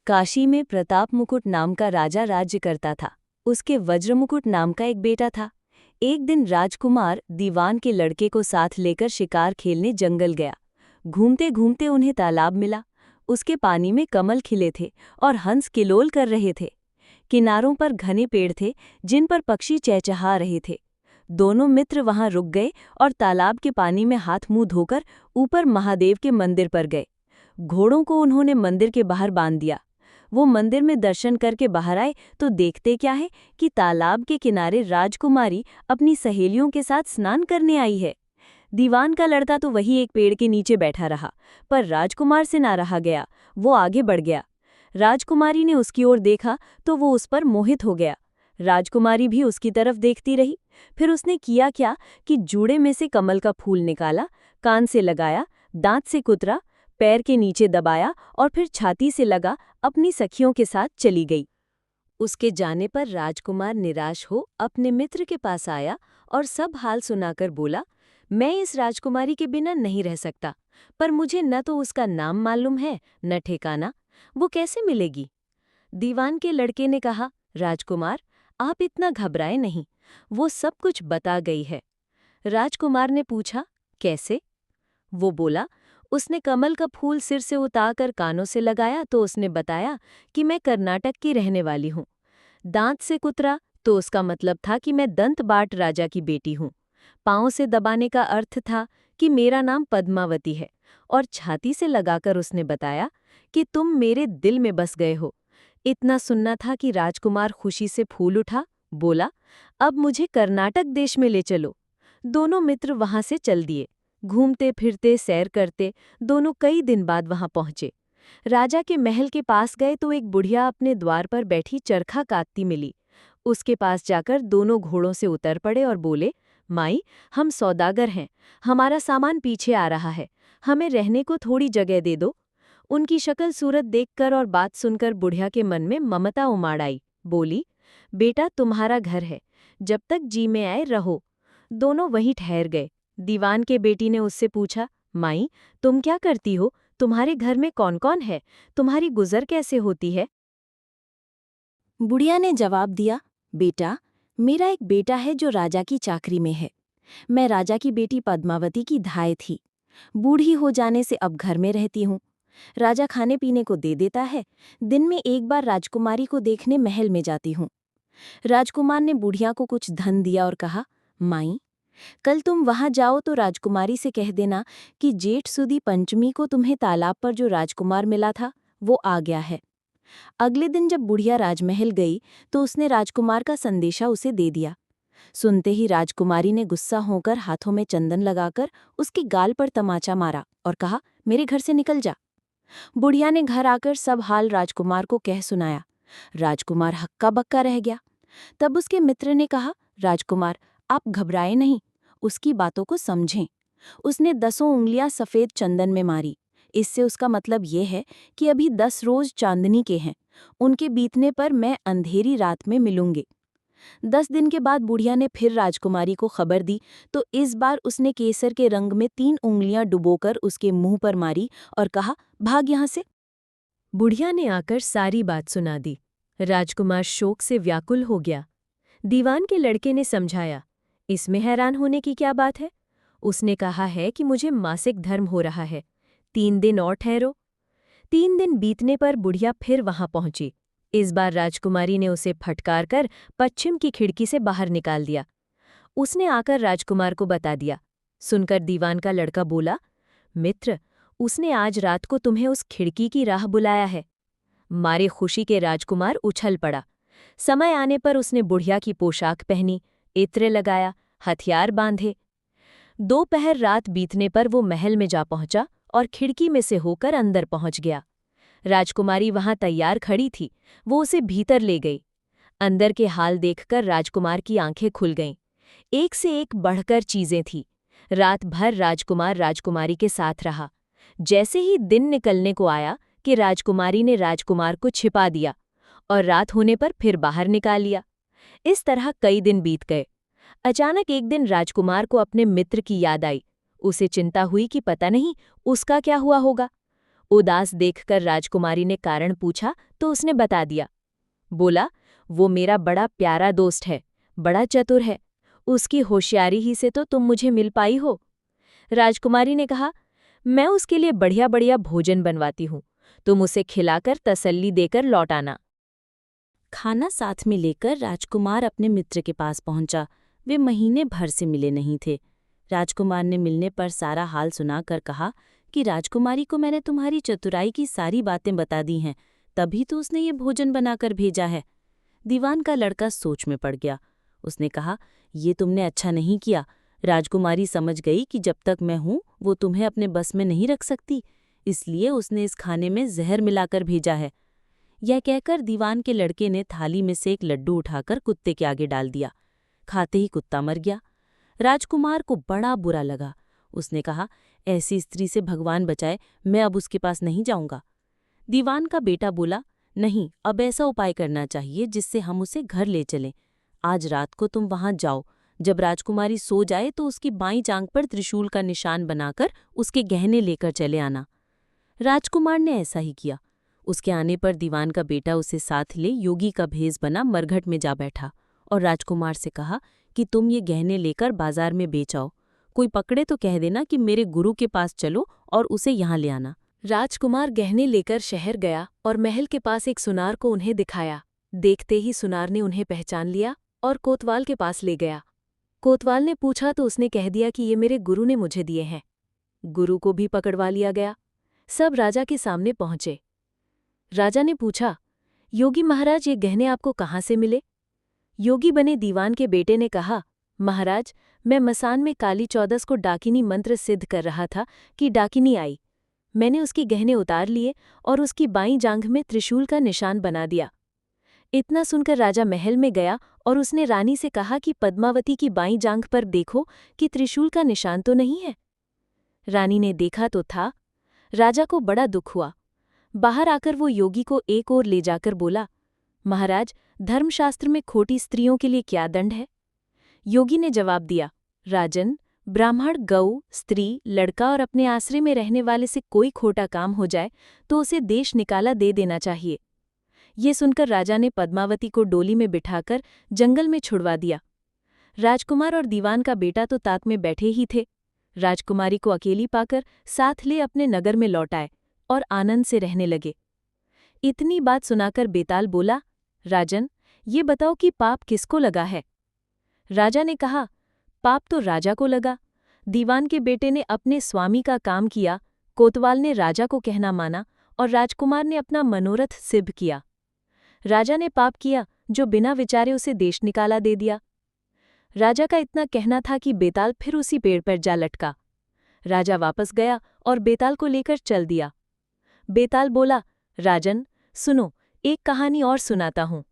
काशी में प्रताप मुकुट नाम का राजा राज्य करता था। उसके वज्रमुकुट नाम का एक बेटा था। एक दिन राजकुमार दीवान के लड़के को साथ लेकर शिकार खेलने जंगल गया। घूमते घूमते उन्हें तालाब मिला। उसके पानी में कमल खिले थे और हंस किलोल कर रहे थे। किनारों पर घने पेड़ थे जिन पर पक्षी चहचहा रहे थे। दोनों मित्र वहां रुक गए और तालाब के पानी में हाथ मुंह धोकर ऊपर महादेव के मंदिर पर गए। घोड़ों को उन्होंने मंदिर के बाहर बांध दिया। वो मंदिर में दर्शन करके बाहर आए तो देखते क्या है कि तालाब के किनारे राजकुमारी अपनी सहेलियों के साथ स्नान करने आई है। दीवान का लड़का तो वही एक पेड़ के नीचे बैठा रहा, पर राजकुमार से ना रहा गया। वो आगे बढ़ गया। राजकुमारी ने उसकी ओर देखा तो वो उस पर मोहित हो गया। राजकुमारी भी उसकी तरफ देखती रही। फिर उसने किया क्या कि जूड़े में से कमल का फूल निकाला, कान से लगाया, दांत से कुतरा, पैर के नीचे दबाया और फिर छाती से लगा अपनी सखियों के साथ चली गई। उसके जाने पर राजकुमार निराश हो अपने मित्र के पास आया और सब हाल सुनाकर बोला, मैं इस राजकुमारी के बिना नहीं रह सकता, पर मुझे न तो उसका नाम मालूम है न ठिकाना। वो कैसे मिलेगी? दीवान के लड़के ने कहा, राजकुमार, आप इतना घबराए नहीं, वो सब कुछ बता गई है। राजकुमार ने पूछा, कैसे? वो बोला, उसने कमल का फूल सिर से उतारकर कानों से लगाया तो उसने बताया कि मैं कर्नाटक की रहने वाली हूँ। दांत से कुतरा तो उसका मतलब था कि मैं दंत बाट राजा की बेटी हूँ। पाँव से दबाने का अर्थ था कि मेरा नाम पद्मावती है। और छाती से लगाकर उसने बताया कि तुम मेरे दिल में बस गए हो। इतना सुनना था कि राजकुमार खुशी से फूल उठा, बोला, अब मुझे कर्नाटक देश में ले चलो। दोनों मित्र वहां से चल दिए। घूमते फिरते सैर करते दोनों कई दिन बाद वहां पहुंचे। राजा के महल के पास गए तो एक बुढ़िया अपने द्वार पर बैठी चरखा काटती मिली। उसके पास जाकर दोनों घोड़ों से उतर पड़े और बोले, माई, हम सौदागर हैं, हमारा सामान पीछे आ रहा है, हमें रहने को थोड़ी जगह दे दो। उनकी शक्ल सूरत देखकर और बात सुनकर बुढ़िया के मन में ममता उमाड़ आई। बोली, बेटा, तुम्हारा घर है, जब तक जी में आए रहो। दोनों वहीं ठहर गए। दीवान के बेटी ने उससे पूछा, माई, तुम क्या करती हो? तुम्हारे घर में कौन कौन है? तुम्हारी गुजर कैसे होती है? बुढ़िया ने जवाब दिया, बेटा, मेरा एक बेटा है जो राजा की चाकरी में है। मैं राजा की बेटी पद्मावती की धाय थी। बूढ़ी हो जाने से अब घर में रहती हूँ। राजा खाने पीने को दे देता है। दिन में एक बार राजकुमारी को देखने महल में जाती हूँ। राजकुमार ने बुढ़िया को कुछ धन दिया और कहा, माई, कल तुम वहां जाओ तो राजकुमारी से कह देना कि जेठ सुदी पंचमी को तुम्हें तालाब पर जो राजकुमार मिला था वो आ गया है। अगले दिन जब बुढ़िया राजमहल गई तो उसने राजकुमार का संदेशा उसे दे दिया। सुनते ही राजकुमारी ने गुस्सा होकर हाथों में चंदन लगाकर उसके गाल पर तमाचा मारा और कहा, मेरे घर से निकल जा। बुढ़िया ने घर आकर सब हाल राजकुमार को कह सुनाया। राजकुमार हक्का बक्का रह गया। तब उसके मित्र ने कहा, राजकुमार, आप घबराए नहीं, उसकी बातों को समझें। उसने 10 उंगलियां सफ़ेद चंदन में मारी। इससे उसका मतलब ये है कि अभी 10 रोज चांदनी के हैं। उनके बीतने पर मैं अंधेरी रात में मिलूंगी। 10 दिन के बाद बुढ़िया ने फिर राजकुमारी को खबर दी तो इस बार उसने केसर के रंग में 3 उंगलियां डुबोकर उसके मुंह पर मारी और कहा, भाग यहाँ से। बुढ़िया ने आकर सारी बात सुना दी। राजकुमार शोक से व्याकुल हो गया। दीवान के लड़के ने समझाया, इसमें हैरान होने की क्या बात है? उसने कहा है कि मुझे मासिक धर्म हो रहा है, 3 दिन और ठहरो। 3 दिन बीतने पर बुढ़िया फिर वहां पहुंची। इस बार राजकुमारी ने उसे फटकार कर पश्चिम की खिड़की से बाहर निकाल दिया। उसने आकर राजकुमार को बता दिया। सुनकर दीवान का लड़का बोला, मित्र, उसने आज रात को तुम्हें उस खिड़की की राह बुलाया है। मारे खुशी के राजकुमार उछल पड़ा। समय आने पर उसने बुढ़िया की पोशाक पहनी, इत्र लगाया, हथियार बांधे। दोपहर रात बीतने पर वो महल में जा पहुंचा और खिड़की में से होकर अंदर पहुंच गया। राजकुमारी वहां तैयार खड़ी थी। वो उसे भीतर ले गई। अंदर के हाल देखकर राजकुमार की आंखें खुल गईं। एक से एक बढ़कर चीजें थीं। रात भर राजकुमार राजकुमारी के साथ रहा। जैसे ही दिन निकलने को आया कि राजकुमारी ने राजकुमार को छिपा दिया और रात होने पर फिर बाहर निकाल लिया। इस तरह कई दिन बीत गए। अचानक एक दिन राजकुमार को अपने मित्र की याद आई। उसे चिंता हुई कि पता नहीं उसका क्या हुआ होगा। उदास देखकर राजकुमारी ने कारण पूछा तो उसने बता दिया। बोला, वो मेरा बड़ा प्यारा दोस्त है, बड़ा चतुर है, उसकी होशियारी ही से तो तुम मुझे मिल पाई हो। राजकुमारी ने कहा, मैं उसके लिए बढ़िया बढ़िया भोजन बनवाती हूँ, तुम उसे खिलाकर तसल्ली देकर लौट आना। खाना साथ में लेकर राजकुमार अपने मित्र के पास पहुंचा। वे महीने भर से मिले नहीं थे। राजकुमार ने मिलने पर सारा हाल सुनाकर कहा कि राजकुमारी को मैंने तुम्हारी चतुराई की सारी बातें बता दी हैं, तभी तो उसने ये भोजन बनाकर भेजा है। दीवान का लड़का सोच में पड़ गया। उसने कहा, ये तुमने अच्छा नहीं किया। राजकुमारी समझ गई कि जब तक मैं हूं वो तुम्हें अपने बस में नहीं रख सकती, इसलिए उसने इस खाने में जहर मिलाकर भेजा है। यह कहकर दीवान के लड़के ने थाली में से एक लड्डू उठाकर कुत्ते के आगे डाल दिया। खाते ही कुत्ता मर गया। राजकुमार को बड़ा बुरा लगा। उसने कहा, ऐसी स्त्री से भगवान बचाए, मैं अब उसके पास नहीं जाऊंगा। दीवान का बेटा बोला, नहीं, अब ऐसा उपाय करना चाहिए जिससे हम उसे घर ले चलें। आज रात को तुम वहां जाओ, जब राजकुमारी सो जाए तो उसकी बाईं जांघ पर त्रिशूल का निशान बनाकर उसके गहने लेकर चले आना। राजकुमार ने ऐसा ही किया। उसके आने पर दीवान का बेटा उसे साथ ले योगी का भेष बना मरघट में जा बैठा और राजकुमार से कहा कि तुम ये गहने लेकर बाजार में बेच आओ। कोई पकड़े तो कह देना कि मेरे गुरु के पास चलो और उसे यहाँ ले आना। राजकुमार गहने लेकर शहर गया और महल के पास एक सुनार को उन्हें दिखाया। देखते ही सुनार ने उन्हें पहचान लिया और कोतवाल के पास ले गया। कोतवाल ने पूछा तो उसने कह दिया कि ये मेरे गुरु ने मुझे दिए हैं। गुरु को भी पकड़वा लिया गया। सब राजा के सामने पहुंचे। राजा ने पूछा, योगी महाराज, ये गहने आपको कहाँ से मिले? योगी बने दीवान के बेटे ने कहा, महाराज, मैं मसान में काली चौदस को डाकिनी मंत्र सिद्ध कर रहा था कि डाकिनी आई। मैंने उसके गहने उतार लिए और उसकी बाईं जांघ में त्रिशूल का निशान बना दिया। इतना सुनकर राजा महल में गया और उसने रानी से कहा कि पद्मावती की बाईं जांघ पर देखो कि त्रिशूल का निशान तो नहीं है। रानी ने देखा तो था। राजा को बड़ा दुख हुआ। बाहर आकर वो योगी को एक ओर ले जाकर बोला, महाराज, धर्मशास्त्र में खोटी स्त्रियों के लिए क्या दंड है? योगी ने जवाब दिया, राजन, ब्राह्मण, गऊ, स्त्री, लड़का और अपने आश्रय में रहने वाले से कोई खोटा काम हो जाए तो उसे देश निकाला दे देना चाहिए। ये सुनकर राजा ने पद्मावती को डोली में बिठाकर जंगल में छुड़वा दिया। राजकुमार और दीवान का बेटा तो तात में बैठे ही थे। राजकुमारी को अकेली पाकर साथ ले अपने नगर में लौट आए और आनंद से रहने लगे। इतनी बात सुनाकर बेताल बोला, राजन, ये बताओ कि पाप किसको लगा है? राजा ने कहा, पाप तो राजा को लगा। दीवान के बेटे ने अपने स्वामी का काम किया, कोतवाल ने राजा को कहना माना और राजकुमार ने अपना मनोरथ सिद्ध किया। राजा ने पाप किया जो बिना विचारे उसे देश निकाला दे दिया। राजा का इतना कहना था कि बेताल फिर उसी पेड़ पर जा लटका। राजा वापस गया और बेताल को लेकर चल दिया। बेताल बोला, राजन, सुनो, एक कहानी और सुनाता हूँ।